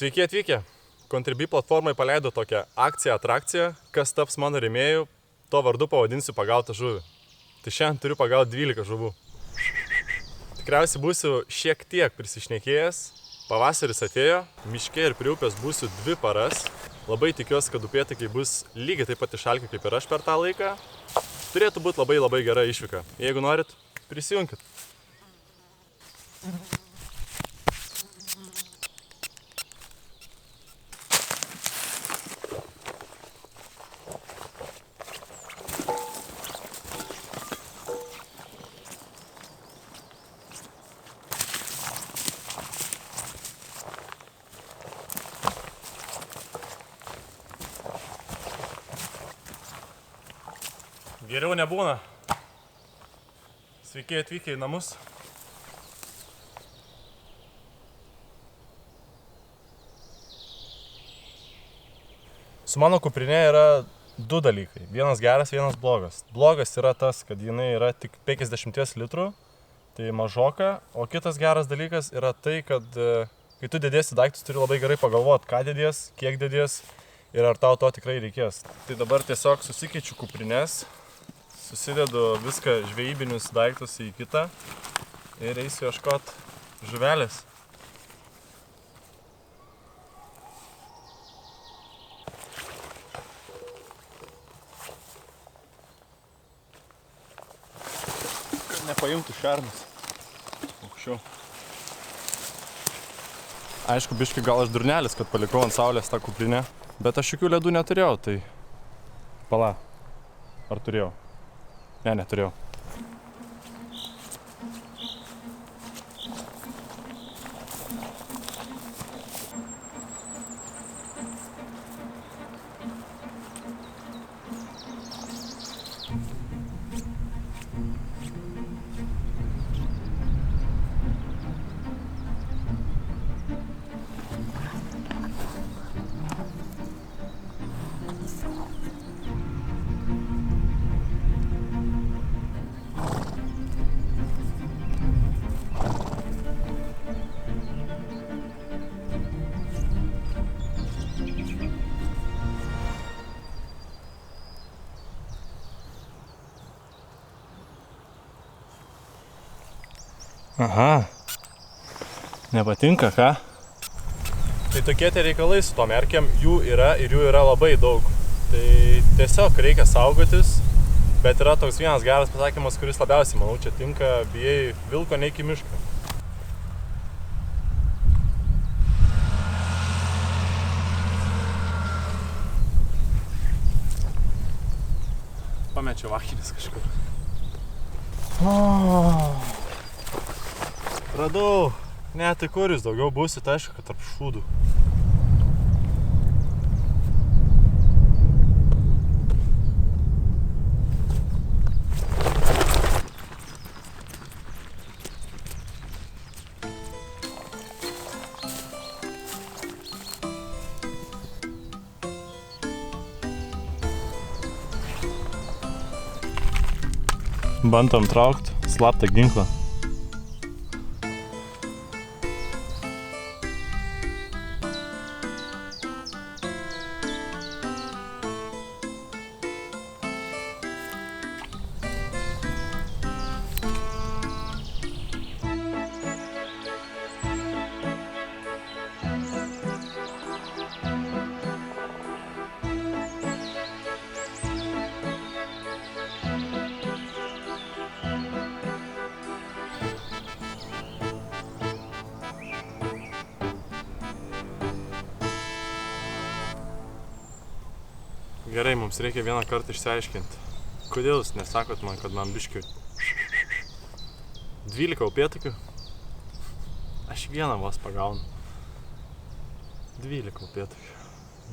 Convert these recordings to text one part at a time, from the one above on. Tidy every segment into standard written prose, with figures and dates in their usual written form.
Sveiki atvykę. Contribui platformai paleido tokią atrakciją, kas taps mano rėmėjų, to vardu pavadinsiu pagautą žuvį. Tai šiandien turiu pagauti 12 žuvų. Tikriausiai būsiu šiek tiek prisišnekėjęs. Pavasaris atėjo, miške ir prie upės būsiu 2 paras. Labai tikiuosi, kad upėtakiai bus lygiai taip pat išalkę kaip ir aš per tą laiką. Turėtų būti labai gera išvyka. Jeigu norit, prisijunkit. Geriau nebūna. Sveiki atvykę į namus. Su mano kuprinė yra 2 dalykai. Vienas geras, vienas blogas. Blogas yra tas, kad jinai yra tik 50 litrų, tai mažoka. O kitas geras dalykas yra tai, kad kai tu dėdėsi daiktus, turi labai gerai pagalvoti, ką dėdės, kiek dėdės ir ar tau to tikrai reikės. Tai dabar tiesiog susikeičiu kuprinės. Susidedu viską žvejybinius daiktus į kitą ir eisiu ieškot žuvelės. Kad nepaimtų šernas. Aukščiau. Aišku, biškai gal aš durnelis, kad palikau ant saulės tą kuprinę, bet aš jokių ledų neturėjau, tai... Pala. Ar turėjau? Ne, neturėjau. Aha, nepatinka, ką? Tai tokie tie reikalai su tom erkėm, jų yra ir jų yra labai daug. Tai tiesiog reikia saugotis, bet yra toks vienas geras pasakymas, kuris labiausiai, manau, čia tinka, bijai vilko neik į mišką. Pamečiau akinis kažkur. Radau. Ne, tai kur jūs daugiau būsit, aišku, kad tarp šūdų. Bandom traukt slaptą ginklą. Gerai, mums reikia vieną kartą išsiaiškinti. Kodėl jūs nesakot man, kad man biškiu 12 upėtakių? Aš vieną vos pagaunu. 12 upėtakių.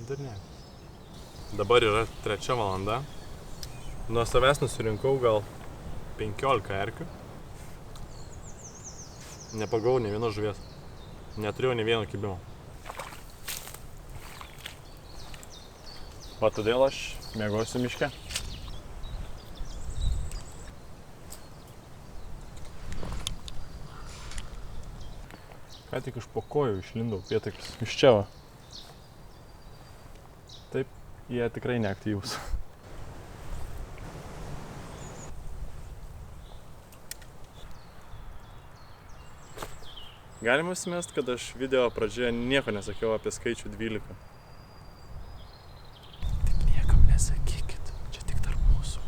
Dar ne. Dabar yra 3 valanda. Nuo savęs nusirinkau gal 15 erkių. Nepagavau nei vienos žuvies. Neturėjau nei vieno kibimo. Va todėl aš mėgausiu miške. Ką tik iš po kojų išlindau upėtakius. Iš čia va. Taip, jie tikrai neaktyvūs. Galima įsimest, kad aš video pradžioje nieko nesakiau apie skaičių 12. Tik niekam nesakykit, čia tik tarp mūsų.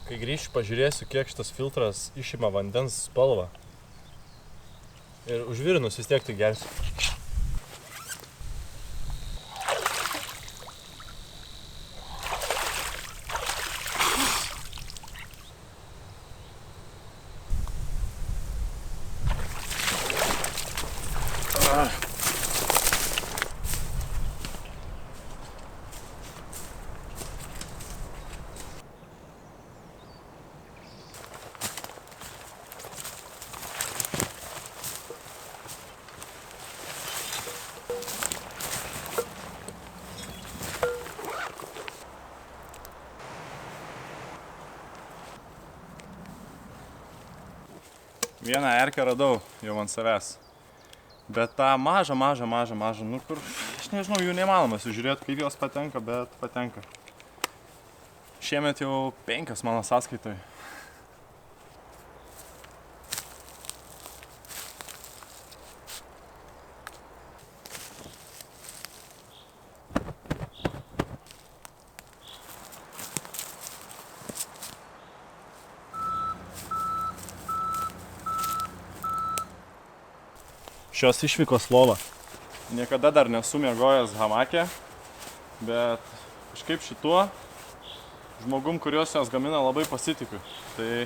Kai grįšiu, pažiūrėsiu, kiek šitas filtras išima vandens spalvą. Ir užvirinus vis tiek tai gersiu. Vieną erkę radau jau ant savęs. Bet tą mažą, nu kur, aš nežinau, jų neįmanoma sužiūrėti, kaip jos patenka, bet patenka. Šiemet jau 5 mano sąskaitoje. Šios išvykos lova. Niekada dar nesu miegojęs hamake, bet kažkaip šituo žmogum, kurios jos gamina, labai pasitikiu. Tai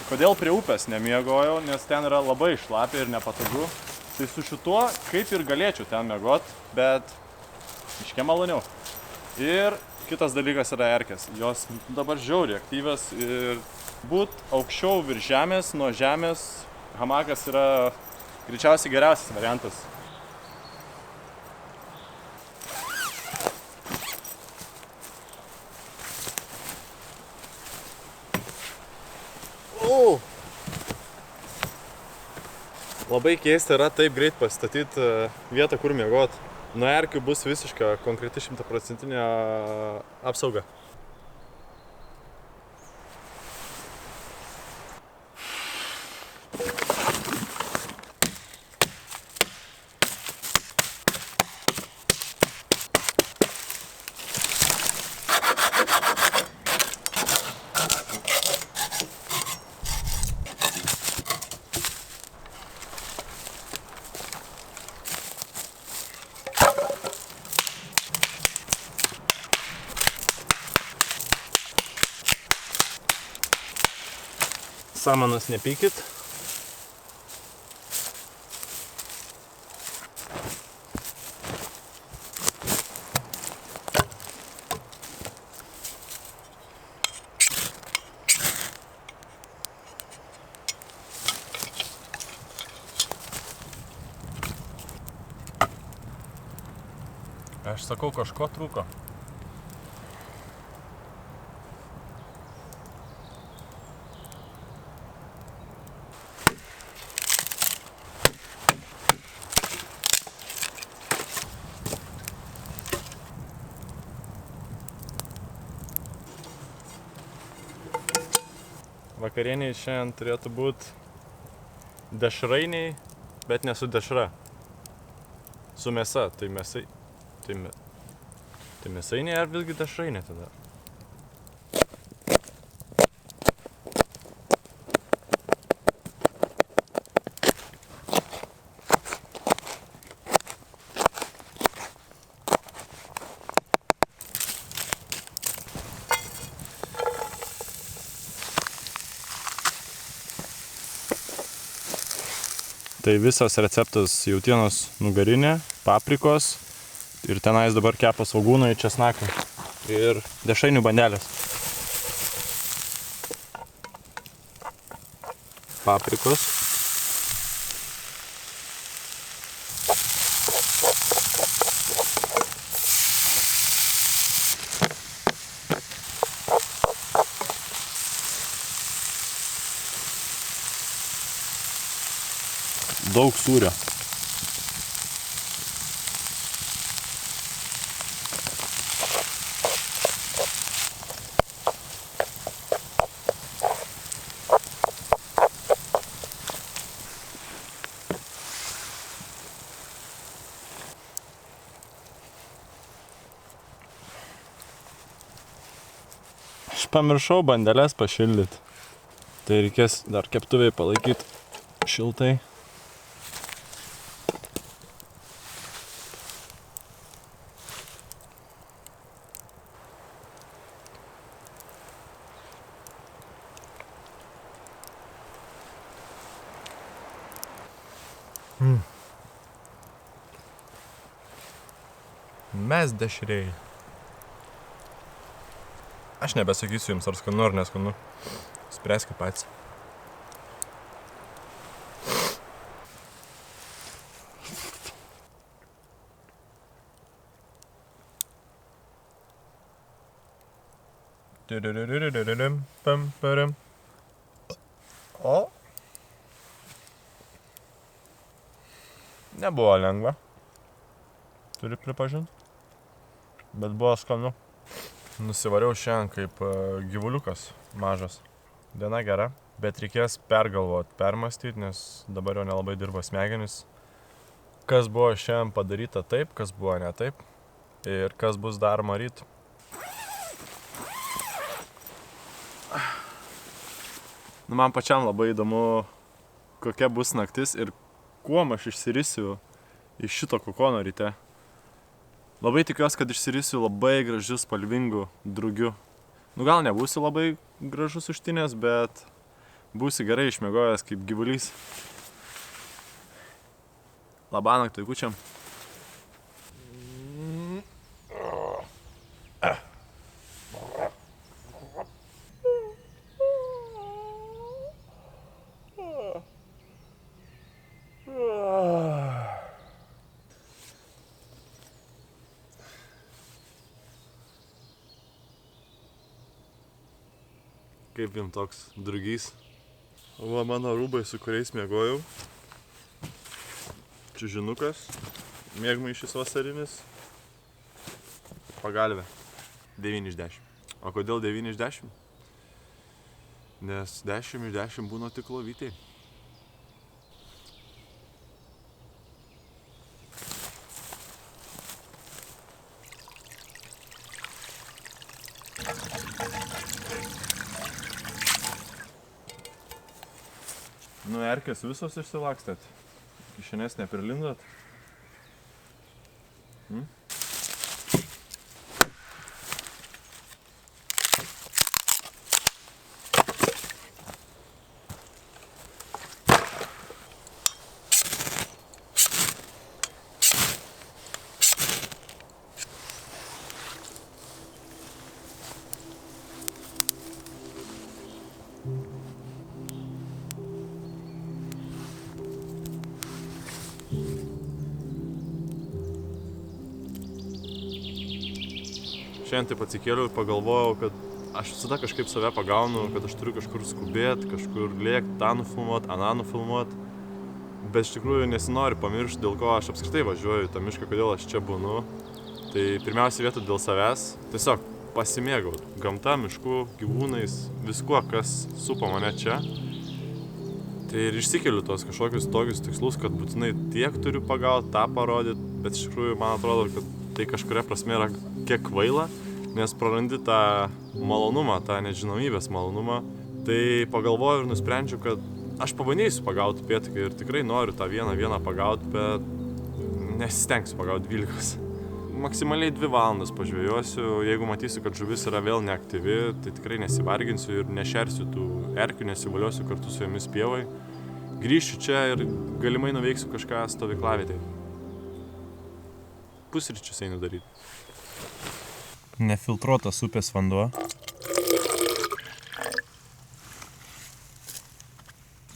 kodėl prie upės nemiegojau, nes ten yra labai šlapia ir nepatogu. Tai su šituo kaip ir galėčiau ten miegot, bet iškia maloniau. Ir kitas dalykas yra erkės. Jos dabar žiauriai aktyvios ir būt aukščiau virš žemės, nuo žemės hamakas yra greičiausiai geriausias variantas. Labai keista yra taip greit pasistatyti vietą, kur miegot. Nuo erkių bus visiška konkreti 100% apsauga. Samanas nepykit. Aš sakau, kažko trūko. Vakarieniai šiandien turėtų būti dešrainiai, bet ne su dešra. Su mėsa, tai mėsainiai ar visgi dešrainiai tada? Tai visas receptas jautienos nugarinė, paprikos ir tenais dabar kepa svogūnai, česnakai ir dešrainių bandelės. Paprikos. daug sūrio. Aš pamiršau bandeles pašildyti. Tai reikės dar keptuvėje palaikyti šiltai. Mes dešrėjai. Aš nebesakysiu jums, ar skanu, ar neskanu. Spręskit patys. O. Nebuvo lengva. Turiu pripažinti. Bet buvo skanu. Nusivariau šiandien kaip gyvuliukas mažas. Diena gera, bet reikės pergalvoti, permastyti, nes dabar jau nelabai dirba smegenis. Kas buvo šiandien padaryta taip, kas buvo ne taip ir kas bus daroma ryt. Man pačiam labai įdomu, kokia bus naktis ir kuom aš išsirisiu iš šito kokono ryte. Labai tikiuosi, kad išsirisiu labai gražiu spalvingu drugiu. Gal nebūsiu labai gražus užtinės, bet būsiu gerai išmiegojęs kaip gyvulys. Labanakt vaikučiam. Kaip jums toks drugys? Va mano rūbai, su kuriais miegojau. Čiužinukas, miegmaišis vasarinis, pagalvė. 9 iš 10. O kodėl 9 iš 10? Nes 10 iš 10 būna tik lovytėj. Nu, erkės visos išsilakstėt. Kišenės neprilindot. Šiandien taip atsikėliau ir pagalvojau, kad aš visada kažkaip save pagaunu, kad aš turiu kažkur skubėti, kažkur lėkti, tą nufilmuoti, aną nufilmuoti. Bet iš tikrųjų nesinori pamiršti, dėl ko aš apskritai važiuoju į tą mišką, kodėl aš čia būnu. Tai pirmiausia vieta dėl savęs, tiesiog pasimėgaut gamta, mišku, gyvūnais, viskuo, kas supa mane čia. Tai ir išsikeliu tos kažkokius tokius tikslus, kad būtinai tiek turiu pagauti, tą parodyti, bet iš tikrųjų man atrodo, kad tai kažkuria prasme yra kiek kvaila, nes prarandi tą malonumą, tą nežinomybės malonumą. Tai pagalvoju ir nusprendžiu, kad aš pabandysiu pagauti upėtakį ir tikrai noriu tą vieną pagauti, bet nesistengsiu pagauti 12. Maksimaliai 2 valandas pažvejosiu, jeigu matysiu, kad žuvis yra vėl neaktyvi, tai tikrai nesivarginsiu ir nešersiu tų erkių, nesivaliosiu kartu su jomis pievai. Grįšiu čia ir galimai nuveiksiu kažką stovyklavietėje. Pusryčius einu daryti. Nefiltruotas upės vanduo.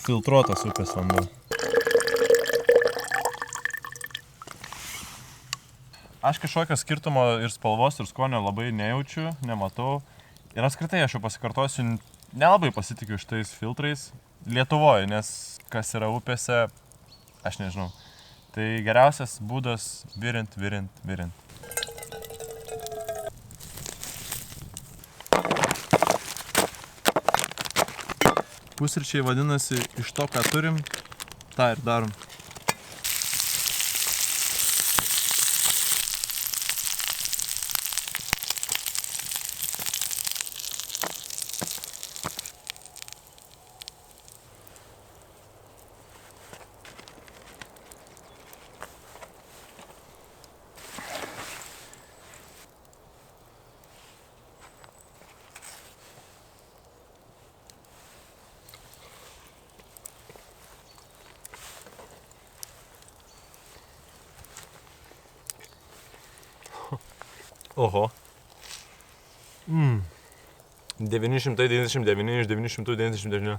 Filtruotas upės vanduo. Aš kažkokio skirtumo ir spalvos, ir skonio labai nejaučiu, nematau. Ir apskritai aš jau pasikartosiu, nelabai pasitikiu šitais filtrais Lietuvoje, nes kas yra upėse, Aš nežinau. Tai geriausias būdas virint. Pusryčiai vadinasi, iš to, ką turim, tą ir darom. Oho. 999 iš 999.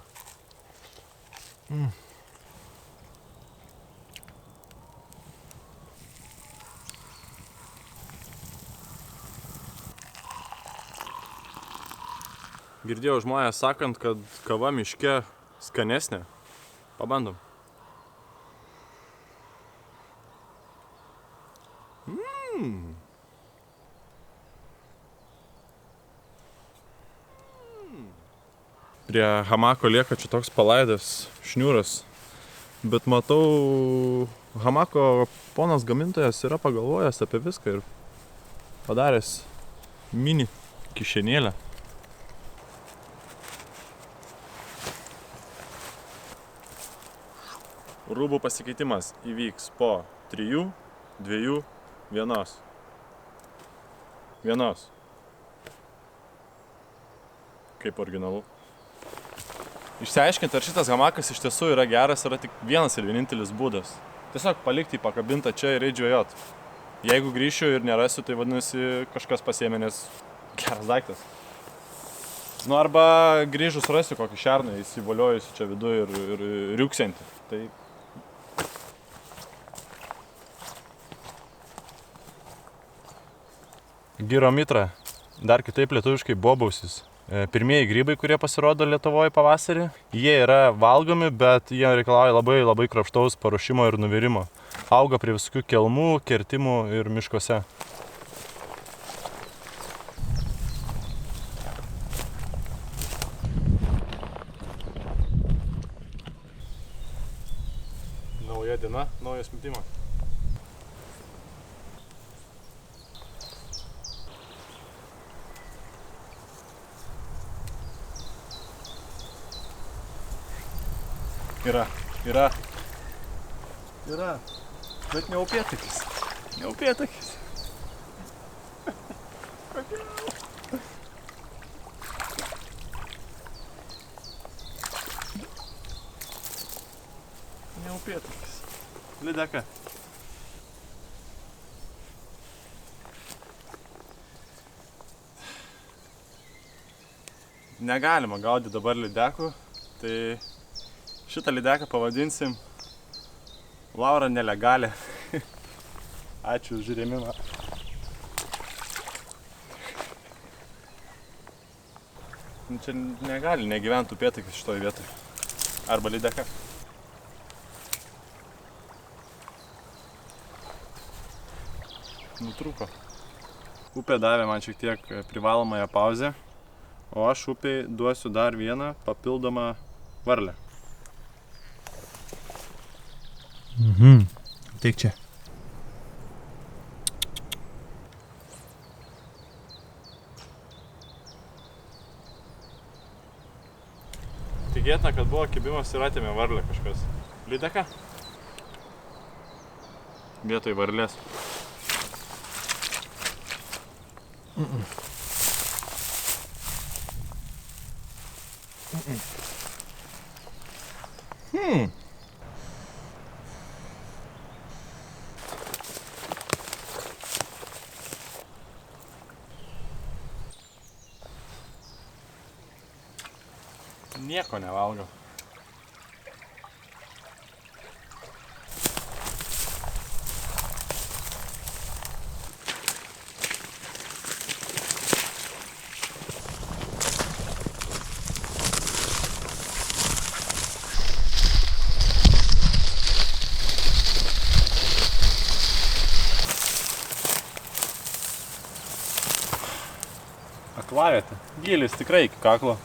Girdėjau žmonės sakant, kad kava miške skanesnė. Pabandom. Prie hamako lieka čia toks palaidas šniūras, bet matau, hamako ponas gamintojas yra pagalvojęs apie viską ir padaręs mini kišenėlę. Rūbų pasikeitimas įvyks po 3, 2, 1. Kaip originalu. Išsiaiškinti, ar šitas hamakas iš tiesų yra geras, yra tik vienas ir vienintelis būdas. Tiesiog palikti jį pakabintą čia ir eiti žvejot. Jeigu grįšiu ir nerasiu, tai vadinasi kažkas pasiėmė, nes geras daiktas. Nu arba grįžus rasiu kokį šerną, įsivoliojusi čia vidu ir riuksiantį. Tai... Gyromitra, dar kitaip lietuviškai bobausis. Pirmieji grybai, kurie pasirodo Lietuvoje pavasarį, jie yra valgomi, bet jie reikalauja labai kruopštaus paruošimo ir nuvirimo. Auga prie visokių kelmų, kirtimų ir miškuose. Nauja diena, naujas metimas. Yra, bet ne upėtakis. Ne upėtakis. Lydeka. Negalima gaudyti dabar lydekų, tai šitą lydeką pavadinsim Laura nelegalė. Ačiū už rėmimą. Čia negali negyventi upėtakis šitoj vietoj. Arba lydeka. Nutrūko. Upė davė man šiek tiek privalomąją pauzę, o aš upei duosiu dar vieną papildomą varlę. Teik čia. Tikėtina, kad buvo kibimas ir atėmė varlę kažkas. Lydeka? Vietoj varlės. Nieko nevalgo. Aklavietė. Gylis tikrai iki kaklo.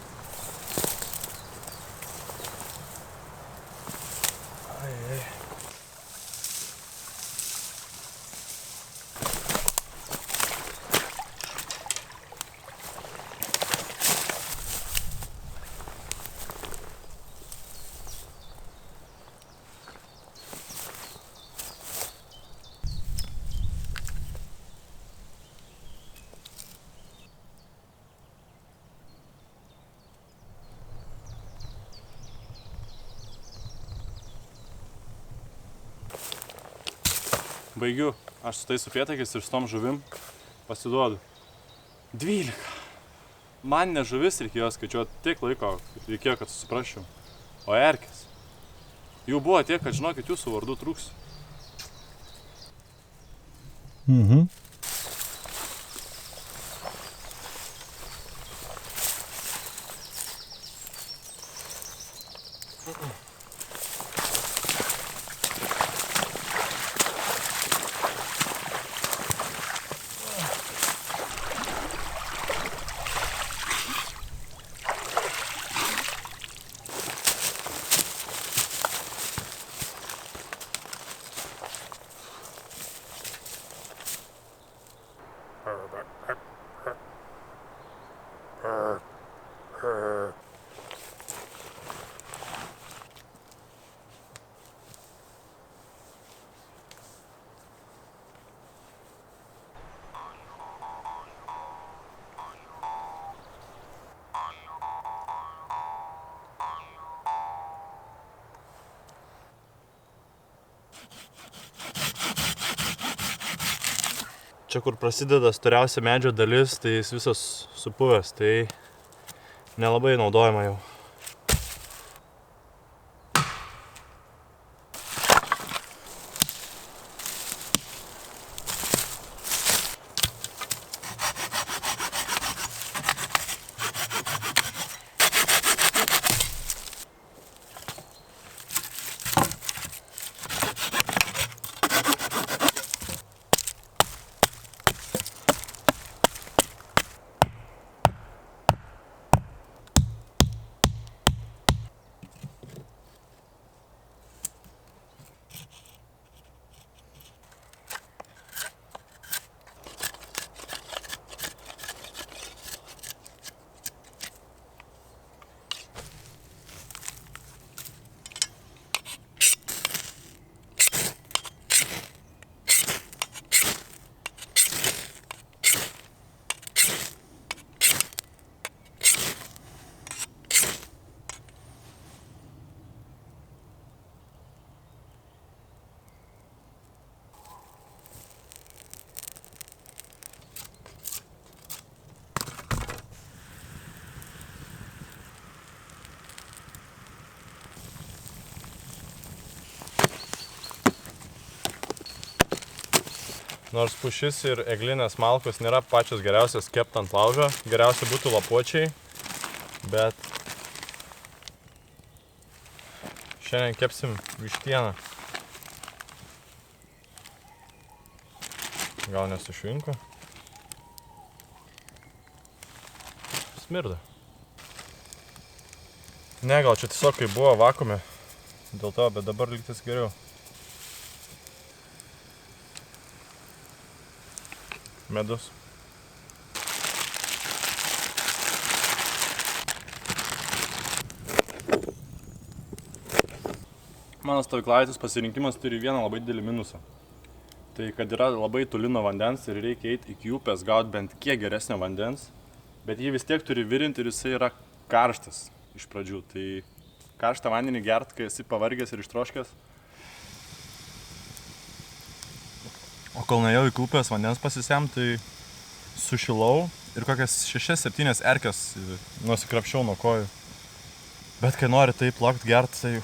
Baigiu. Aš su tais upėtakiais ir su tom žuvim pasiduodu. 12. Man ne žuvis reikėjo skaičiuoti tiek laiko, reikėjo, kad susiprasčiau. O erkės. Jų buvo tiek, kad žinokit, jūsų vardų trūks. Čia, kur prasideda storiausia medžio dalis, tai jis visas supuvęs, tai nelabai naudojama jau. Nors pušis ir eglinės malkos nėra pačios geriausios kept ant laužo, geriausia būtų lapuočiai, bet šiandien kepsim vištieną. Gal nesušvinko? Smirda. Ne, gal čia tiesiog kai buvo vakuume, dėl to, bet dabar lygtis geriau. Medus. Mano stovyklavietės pasirinkimas turi vieną labai didelį minusą. Tai kad yra labai toli nuo vandens ir reikia eiti iki upės gauti bent kiek geresnio vandens, bet jį vis tiek turi virinti ir jisai yra karštas iš pradžių. Tai karštą vandenį gert, kai esi pavargęs ir ištroškęs. O kol nuėjau iki upės vandens pasisem, tai sušilau ir kokias 6-7 erkes nusikrapščiau nuo kojų. Bet kai nori taip plakt gert, tai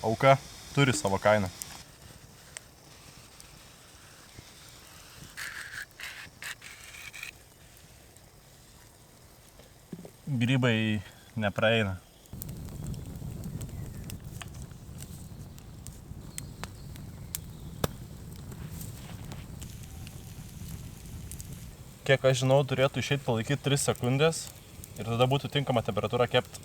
auka turi savo kainą. Grybai nepraeina. kiek aš žinau, turėtų išeiti palaikyti 3 sekundės ir tada būtų tinkama temperatūra kepti.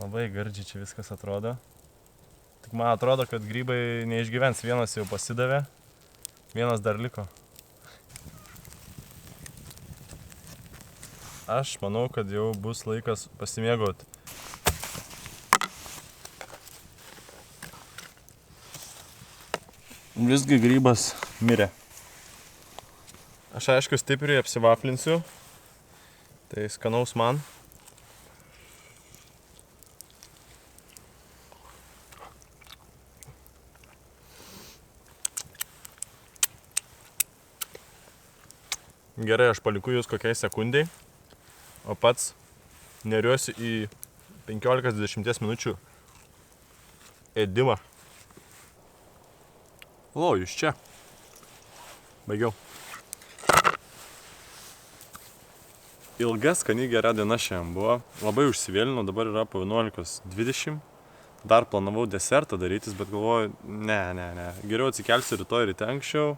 Labai gardžiai čia viskas atrodo. Tik man atrodo, kad grybai neišgyvens. Vienas jau pasidavė, vienas dar liko. Aš manau, kad jau bus laikas pasimėgauti. Visgi grybas mirė. Aš aišku stipriai apsivaflinsiu. Tai skanaus man. Gerai, aš paliku jūs kokiai sekundai, o pats neriuosi į 15-20 minučių ėdimą. O, jūs čia. Baigiau. Ilga, skani, gera diena šiandien buvo. Labai užsivėlinau, dabar yra po 11:20. Dar planavau desertą darytis, bet galvoju, ne. Geriau atsikelsiu rytoj ryte anksčiau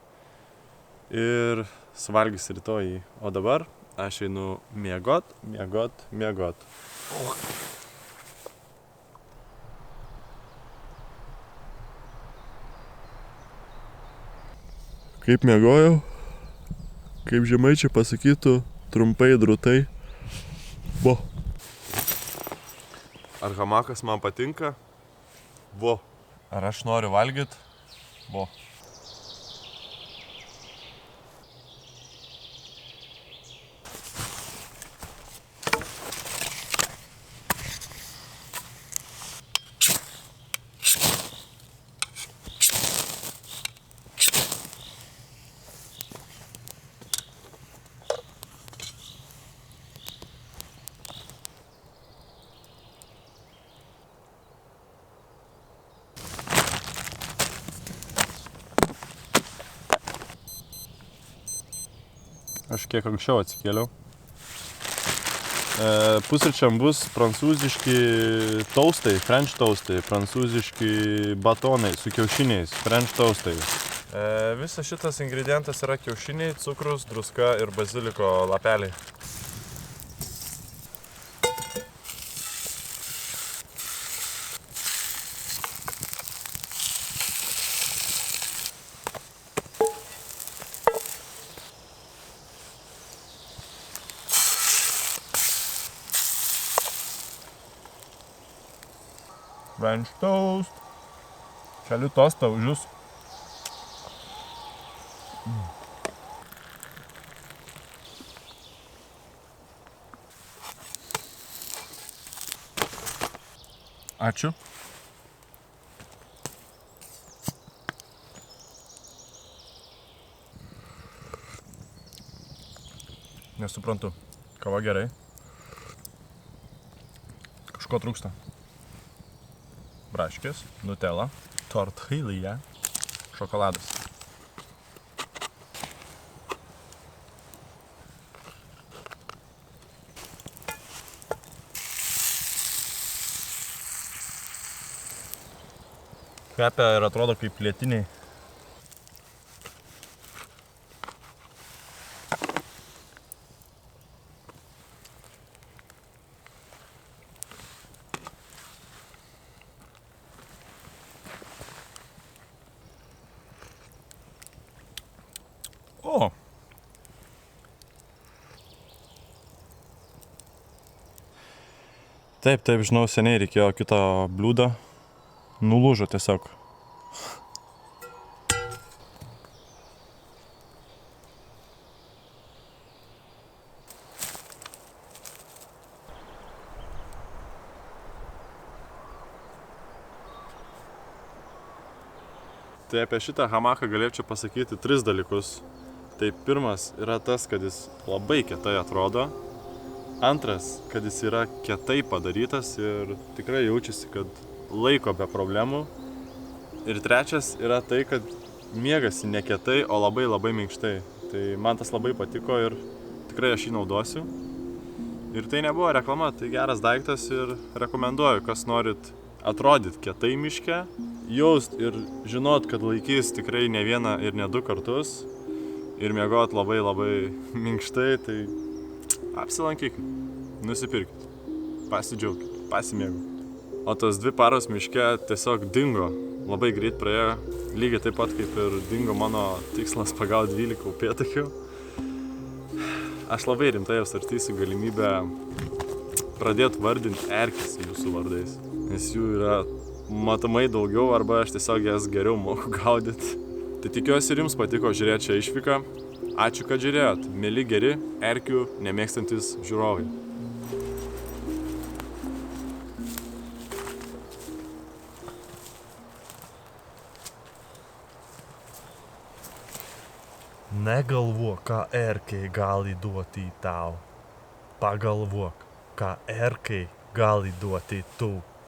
ir suvalgysiu rytoj. O dabar aš einu miegot. Kaip miegojau, kaip žemaičiai pasakytų, trumpai, drūtai. Vo. Ar hamakas man patinka? Vo. Ar aš noriu valgyt? Vo. Aš kiek anksčiau atsikėliau. Pusryčiam bus prancūziški toastai, french toastai, prancūziški batonai su kiaušiniais, french toastai. Visas šitas ingredientas yra kiaušiniai, cukrus, druska ir baziliko lapeliai. French toast. Šaliu tostą už jūs. Ačiū. Nesuprantu. Kava gerai. Kažko trūksta. Braškės, nutela, tortilija, šokoladas. Kvepia ir atrodo kaip lietiniai. O! Taip, žinau, seniai reikėjo kito bliūdo. Nulūžo tiesiog. Tai apie šitą hamaką galėčiau pasakyti 3 dalykus. Tai pirmas yra tas, kad jis labai kietai atrodo. Antras, kad jis yra kietai padarytas ir tikrai jaučiasi, kad laiko be problemų. Ir trečias yra tai, kad miegasi ne kietai, o labai labai minkštai. Tai man tas labai patiko ir tikrai aš jį naudosiu. Ir tai nebuvo reklama, tai geras daiktas ir rekomenduoju, kas norit atrodyti kietai miške, jaust ir žinot, kad laikys tikrai ne vieną ir ne 2 kartus ir miegot labai labai minkštai, tai apsilankykit, nusipirkit, pasidžiaugkit, pasimėgaukit. O tos 2 paros miške tiesiog dingo, labai greit praėjo, lygiai taip pat kaip ir dingo mano tikslas pagauti 12 upėtakių. Aš labai rimtai apsvarstysiu galimybę pradėti vardinti erkes jūsų vardais, nes jų yra matomai daugiau arba aš tiesiog jas geriau moku gaudyti. Tai tikiuosi ir jums patiko žiūrėti šią išvyką. Ačiū, kad žiūrėjot. Mieli geri, erkių nemėgstantis žiūrovai. Negalvok, ką erkei gali duoti tau. Pagalvok, ką erkei gali duoti tu.